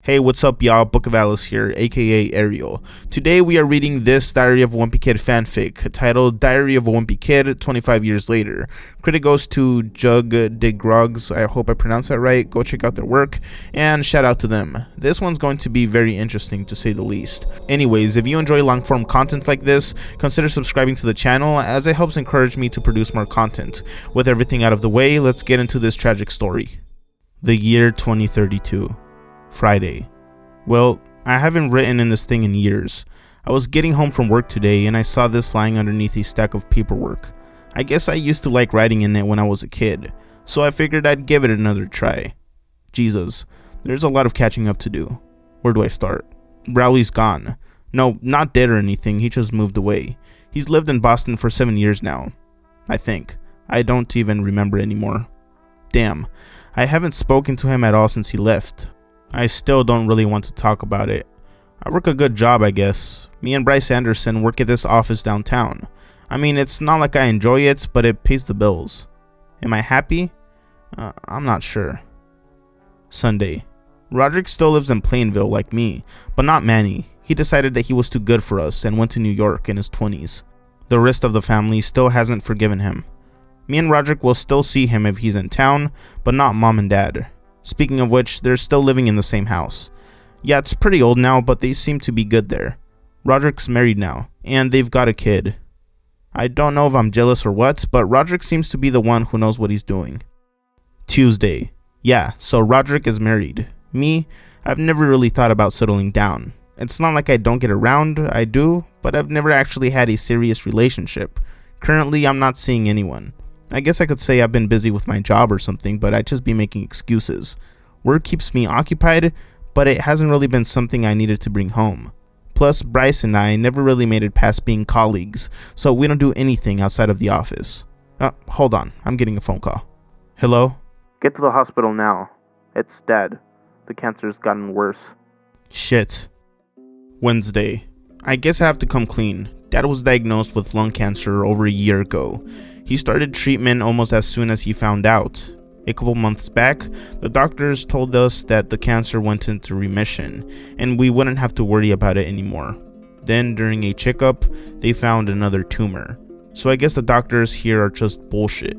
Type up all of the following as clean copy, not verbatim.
Hey, what's up y'all, Book of Alice here, aka Ariel. Today we are reading this Diary of a Wimpy Kid fanfic, titled Diary of a Wimpy Kid, 25 Years Later. Credit goes to Jug Digrogs, I hope I pronounced that right, go check out their work, and shout out to them. This one's going to be very interesting to say the least. Anyways, if you enjoy long form content like this, consider subscribing to the channel as it helps encourage me to produce more content. With everything out of the way, let's get into this tragic story. The year 2032. Friday. Well, I haven't written in this thing in years. I was getting home from work today and I saw this lying underneath a stack of paperwork. I guess I used to like writing in it when I was a kid, so I figured I'd give it another try. Jesus, there's a lot of catching up to do. Where do I start? Rowley's gone. No, not dead or anything, he just moved away. He's lived in Boston for 7 years now. I think. I don't even remember anymore. Damn, I haven't spoken to him at all since he left. I still don't really want to talk about it. I work a good job, I guess. Me and Bryce Anderson work at this office downtown. I mean, it's not like I enjoy it, but it pays the bills. Am I happy? I'm not sure. Sunday. Roderick still lives in Plainville like me, but not Manny. He decided that he was too good for us and went to New York in his 20s. The rest of the family still hasn't forgiven him. Me and Roderick will still see him if he's in town, but not Mom and Dad. Speaking of which, they're still living in the same house. Yeah, it's pretty old now, but they seem to be good there. Roderick's married now, and they've got a kid. I don't know if I'm jealous or what, but Roderick seems to be the one who knows what he's doing. Tuesday. Yeah, so Roderick is married. Me, I've never really thought about settling down. It's not like I don't get around, I do, but I've never actually had a serious relationship. Currently, I'm not seeing anyone. I guess I could say I've been busy with my job or something, but I'd just be making excuses. Work keeps me occupied, but it hasn't really been something I needed to bring home. Plus, Bryce and I never really made it past being colleagues, so we don't do anything outside of the office. Hold on, I'm getting a phone call. Hello? Get to the hospital now. It's Dad. The cancer's gotten worse. Shit. Wednesday. I guess I have to come clean. Dad was diagnosed with lung cancer over a year ago. He started treatment almost as soon as he found out. A couple months back, the doctors told us that the cancer went into remission and we wouldn't have to worry about it anymore. Then during a checkup, they found another tumor. So I guess the doctors here are just bullshit.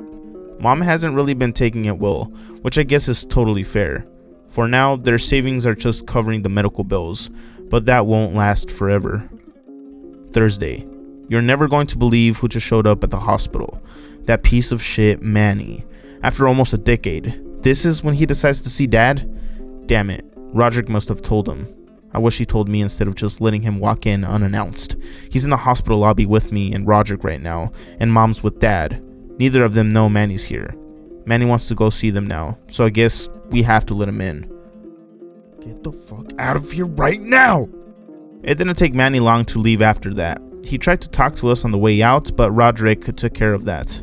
Mom hasn't really been taking it well, which I guess is totally fair. For now, their savings are just covering the medical bills, but that won't last forever. Thursday. You're never going to believe who just showed up at the hospital. That piece of shit, Manny. After almost a decade. This is when he decides to see Dad? Damn it. Roderick must have told him. I wish he told me instead of just letting him walk in unannounced. He's in the hospital lobby with me and Roderick right now, and Mom's with Dad. Neither of them know Manny's here. Manny wants to go see them now, so I guess we have to let him in. Get the fuck out of here right now! It didn't take Manny long to leave after that. He tried to talk to us on the way out, but Roderick took care of that.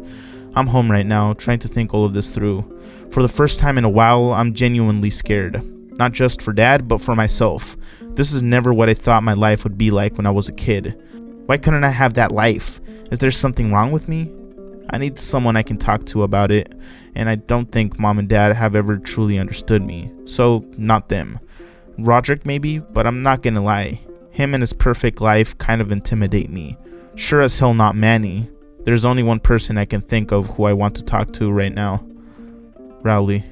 I'm home right now, trying to think all of this through. For the first time in a while, I'm genuinely scared. Not just for Dad, but for myself. This is never what I thought my life would be like when I was a kid. Why couldn't I have that life? Is there something wrong with me? I need someone I can talk to about it, and I don't think Mom and Dad have ever truly understood me. So, not them. Roderick maybe, but I'm not gonna lie. Him and his perfect life kind of intimidate me. Sure as hell not Manny. There's only one person I can think of who I want to talk to right now. Rowley.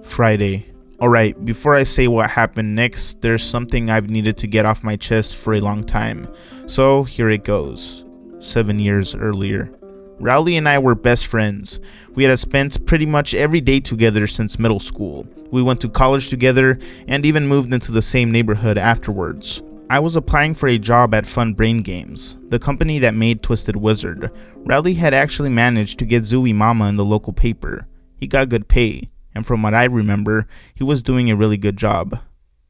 Friday. Alright, before I say what happened next, there's something I've needed to get off my chest for a long time. So here it goes. 7 years earlier. Rowley and I were best friends. We had spent pretty much every day together since middle school. We went to college together and even moved into the same neighborhood afterwards. I was applying for a job at Fun Brain Games, the company that made Twisted Wizard. Rowley had actually managed to get Zooey Mama in the local paper. He got good pay, and from what I remember, he was doing a really good job.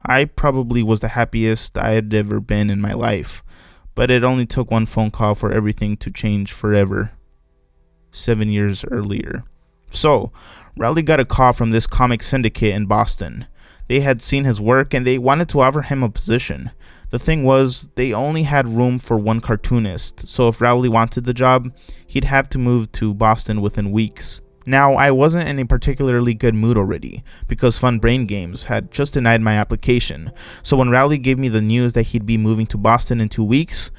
I probably was the happiest I had ever been in my life, but it only took one phone call for everything to change forever. 7 years earlier. So, Rowley got a call from this comic syndicate in Boston. They had seen his work and they wanted to offer him a position. The thing was, they only had room for one cartoonist, so if Rowley wanted the job, he'd have to move to Boston within weeks. Now, I wasn't in a particularly good mood already, because Fun Brain Games had just denied my application, so when Rowley gave me the news that he'd be moving to Boston in 2 weeks,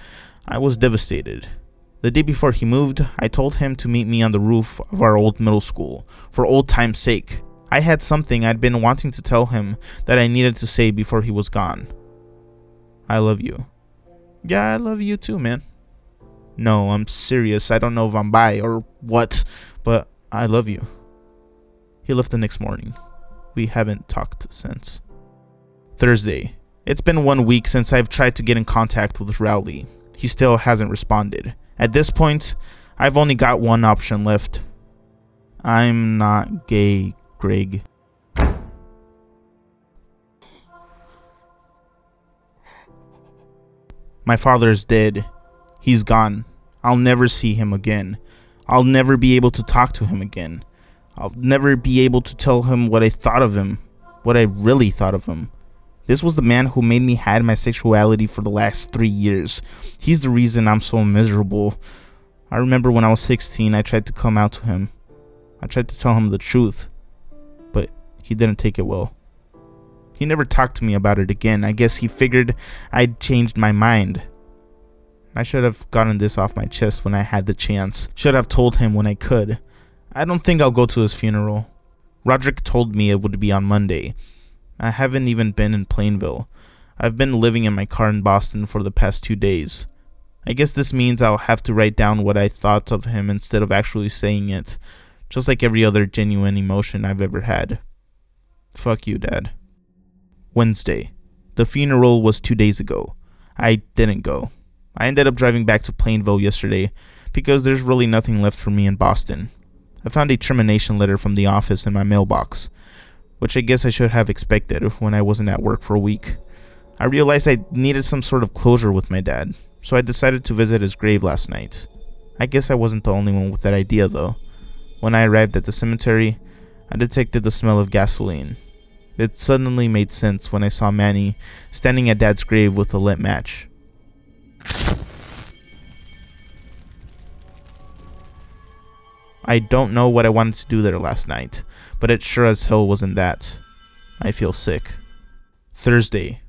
I was devastated. The day before he moved, I told him to meet me on the roof of our old middle school, for old time's sake. I had something I'd been wanting to tell him that I needed to say before he was gone. I love you. Yeah, I love you too, man. No, I'm serious. I don't know if I'm bi or what, but I love you. He left the next morning. We haven't talked since. Thursday. It's been 1 week since I've tried to get in contact with Rowley. He still hasn't responded. At this point, I've only got one option left. I'm not gay, Greg. My father's dead. He's gone. I'll never see him again. I'll never be able to talk to him again. I'll never be able to tell him what I thought of him, what I really thought of him. This was the man who made me hide my sexuality for the last 3 years. He's the reason I'm so miserable. I remember when I was 16, I tried to come out to him. I tried to tell him the truth, but he didn't take it well. He never talked to me about it again. I guess he figured I'd changed my mind. I should have gotten this off my chest when I had the chance. Should have told him when I could. I don't think I'll go to his funeral. Roderick told me it would be on Monday. I haven't even been in Plainville. I've been living in my car in Boston for the past 2 days. I guess this means I'll have to write down what I thought of him instead of actually saying it, just like every other genuine emotion I've ever had. Fuck you, Dad. Wednesday. The funeral was 2 days ago. I didn't go. I ended up driving back to Plainville yesterday because there's really nothing left for me in Boston. I found a termination letter from the office in my mailbox, which I guess I should have expected when I wasn't at work for a week. I realized I needed some sort of closure with my dad, so I decided to visit his grave last night. I guess I wasn't the only one with that idea though. When I arrived at the cemetery, I detected the smell of gasoline. It suddenly made sense when I saw Manny standing at Dad's grave with a lit match. I don't know what I wanted to do there last night, but it sure as hell wasn't that. I feel sick. Thursday.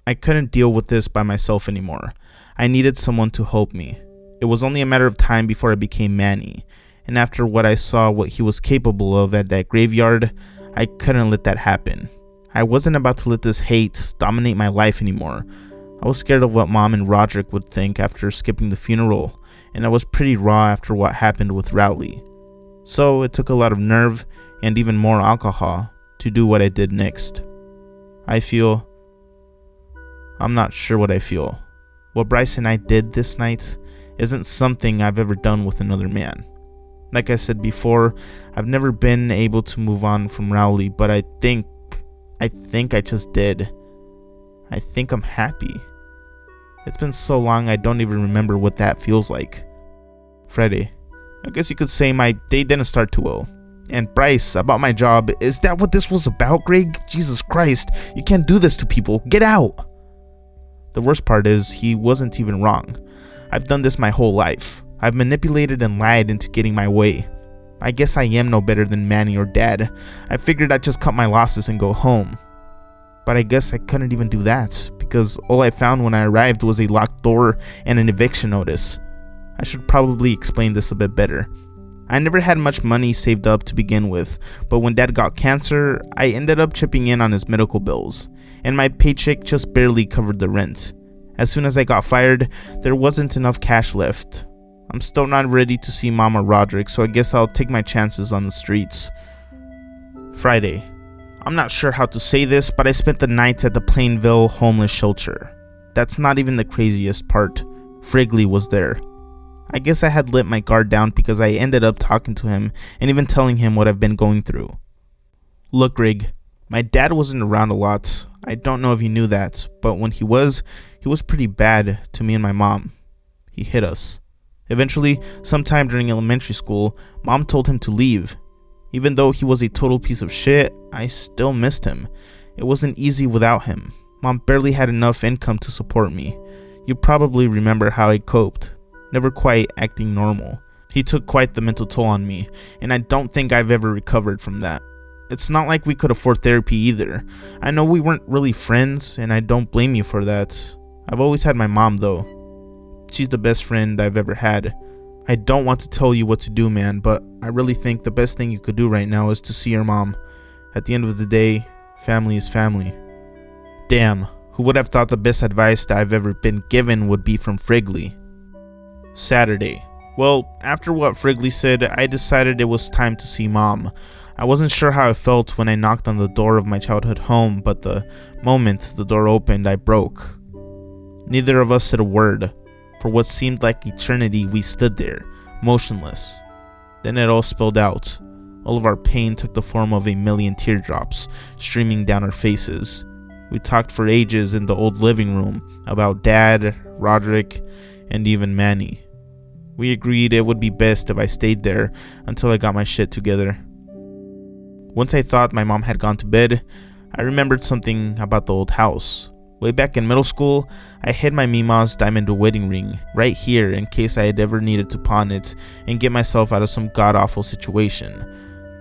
I couldn't deal with this by myself anymore. I needed someone to help me. It was only a matter of time before I became Manny, and after what I saw what he was capable of at that graveyard, I couldn't let that happen. I wasn't about to let this hate dominate my life anymore. I was scared of what Mom and Roderick would think after skipping the funeral, and I was pretty raw after what happened with Rowley. So it took a lot of nerve and even more alcohol to do what I did next. I'm not sure what I feel. What Bryce and I did this night isn't something I've ever done with another man. Like I said before, I've never been able to move on from Rowley, but I think I just did. I think I'm happy. It's been so long I don't even remember what that feels like. Friday. I guess you could say my day didn't start too well. And Bryce, about my job, is that what this was about, Greg? Jesus Christ, you can't do this to people. Get out! The worst part is, he wasn't even wrong. I've done this my whole life. I've manipulated and lied into getting my way. I guess I am no better than Manny or Dad. I figured I'd just cut my losses and go home. But I guess I couldn't even do that, because all I found when I arrived was a locked door and an eviction notice. I should probably explain this a bit better. I never had much money saved up to begin with, but when Dad got cancer, I ended up chipping in on his medical bills, and my paycheck just barely covered the rent. As soon as I got fired, there wasn't enough cash left. I'm still not ready to see Mom or Roderick, so I guess I'll take my chances on the streets. Friday. I'm not sure how to say this, but I spent the night at the Plainville homeless shelter. That's not even the craziest part. Fregley was there. I guess I had let my guard down because I ended up talking to him and even telling him what I've been going through. Look, Greg, my dad wasn't around a lot. I don't know if you knew that, but when he was pretty bad to me and my mom. He hit us. Eventually, sometime during elementary school, Mom told him to leave. Even though he was a total piece of shit, I still missed him. It wasn't easy without him. Mom barely had enough income to support me. You probably remember how I coped. Never quite acting normal. He took quite the mental toll on me, and I don't think I've ever recovered from that. It's not like we could afford therapy either. I know we weren't really friends, and I don't blame you for that. I've always had my mom though. She's the best friend I've ever had. I don't want to tell you what to do, man, but I really think the best thing you could do right now is to see your mom. At the end of the day, family is family. Damn, who would have thought the best advice that I've ever been given would be from Fregley? Saturday. Well, after what Fregley said, I decided it was time to see mom. I wasn't sure how I felt when I knocked on the door of my childhood home, but the moment the door opened, I broke. Neither of us said a word. For what seemed like eternity, we stood there, motionless. Then it all spilled out. All of our pain took the form of a million teardrops streaming down our faces. We talked for ages in the old living room about Dad, Roderick, and even Manny. We agreed it would be best if I stayed there until I got my shit together. Once I thought my mom had gone to bed, I remembered something about the old house. Way back in middle school, I hid my Mima's diamond wedding ring right here in case I had ever needed to pawn it and get myself out of some god-awful situation.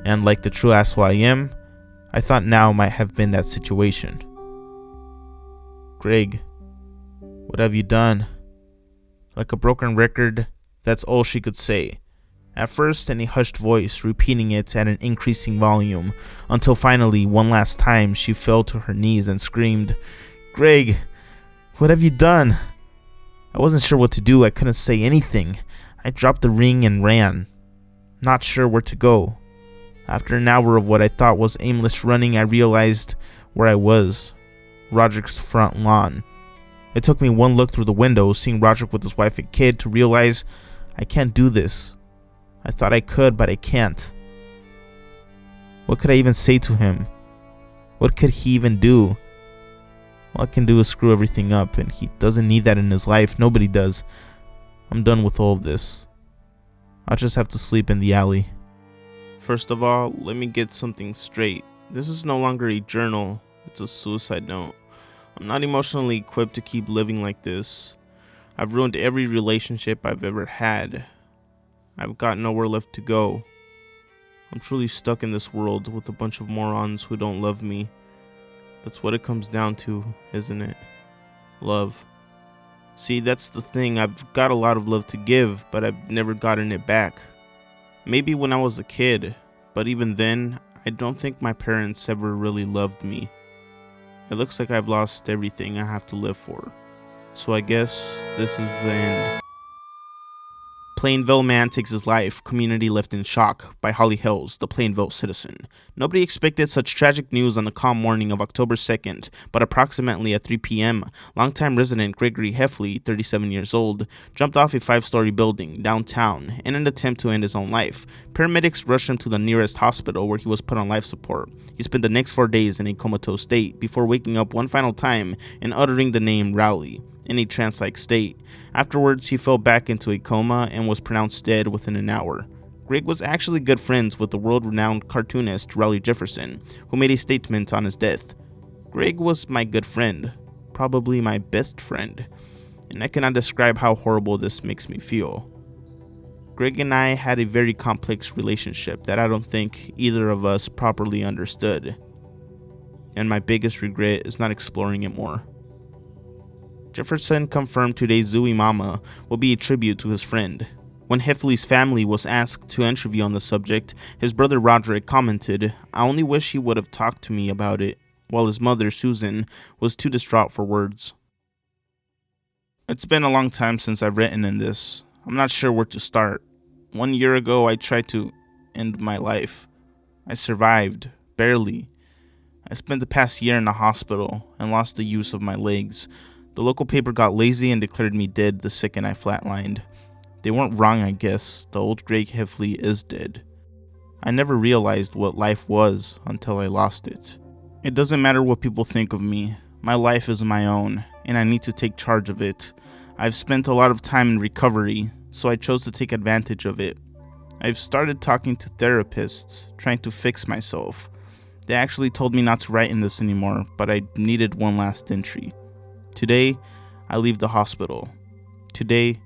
And like the true asshole I am, I thought now might have been that situation. Greg, what have you done? Like a broken record, that's all she could say. At first in a hushed voice, repeating it at an increasing volume, until finally, one last time, she fell to her knees and screamed, "Greg, what have you done?" I wasn't sure what to do. I couldn't say anything. I dropped the ring and ran, not sure where to go. After an hour of what I thought was aimless running, I realized where I was. Roderick's front lawn. It took me one look through the window, seeing Roderick with his wife and kid, to realize I can't do this. I thought I could, but I can't. What could I even say to him? What could he even do? All I can do is screw everything up, and he doesn't need that in his life. Nobody does. I'm done with all of this. I'll just have to sleep in the alley. First of all, let me get something straight. This is no longer a journal. It's a suicide note. I'm not emotionally equipped to keep living like this. I've ruined every relationship I've ever had. I've got nowhere left to go. I'm truly stuck in this world with a bunch of morons who don't love me. That's what it comes down to, isn't it? Love. See, that's the thing. I've got a lot of love to give, but I've never gotten it back. Maybe when I was a kid, but even then, I don't think my parents ever really loved me. It looks like I've lost everything I have to live for. So I guess this is the end. Plainville man takes his life, community left in shock, by Holly Hills, the Plainville citizen. Nobody expected such tragic news on the calm morning of October 2nd, but approximately at 3 p.m., longtime resident Greg Heffley, 37 years old, jumped off a 5-story building downtown in an attempt to end his own life. Paramedics rushed him to the nearest hospital where he was put on life support. He spent the next 4 days in a comatose state before waking up one final time and uttering the name Rowley in a trance-like state. Afterwards, he fell back into a coma and was pronounced dead within an hour. Greg was actually good friends with the world-renowned cartoonist Rowley Jefferson, who made a statement on his death. Greg was my good friend, probably my best friend, and I cannot describe how horrible this makes me feel. Greg and I had a very complex relationship that I don't think either of us properly understood, and my biggest regret is not exploring it more. Jefferson confirmed today's Zooey Mama will be a tribute to his friend. When Heffley's family was asked to interview on the subject, his brother Roderick commented, "I only wish he would have talked to me about it," while his mother, Susan, was too distraught for words. It's been a long time since I've written in this. I'm not sure where to start. 1 year ago, I tried to end my life. I survived, barely. I spent the past year in the hospital and lost the use of my legs. The local paper got lazy and declared me dead the second I flatlined. They weren't wrong, I guess. The old Greg Heffley is dead. I never realized what life was until I lost it. It doesn't matter what people think of me. My life is my own, and I need to take charge of it. I've spent a lot of time in recovery, so I chose to take advantage of it. I've started talking to therapists, trying to fix myself. They actually told me not to write in this anymore, but I needed one last entry. Today, I leave the hospital. Today,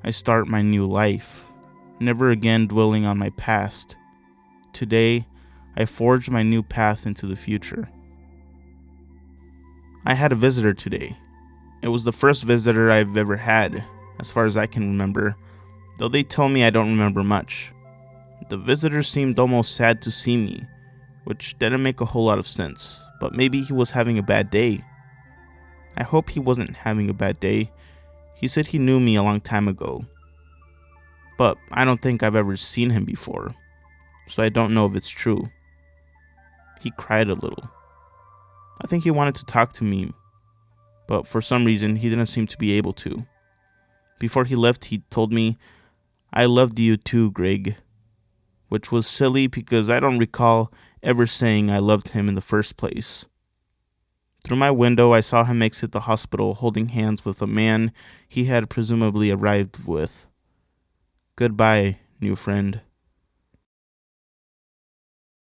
I start my new life. never again dwelling on my past. Today, I forged my new path into the future. I had a visitor today. It was the first visitor I've ever had, as far as I can remember, though they tell me I don't remember much. The visitor seemed almost sad to see me, which didn't make a whole lot of sense, but maybe he was having a bad day. I hope he wasn't having a bad day. He said he knew me a long time ago, but I don't think I've ever seen him before, so I don't know if it's true. He cried a little. I think he wanted to talk to me, but for some reason he didn't seem to be able to. Before he left, he told me, "I loved you too, Greg," which was silly because I don't recall ever saying I loved him in the first place. Through my window, I saw him exit the hospital holding hands with a man he had presumably arrived with. Goodbye, new friend.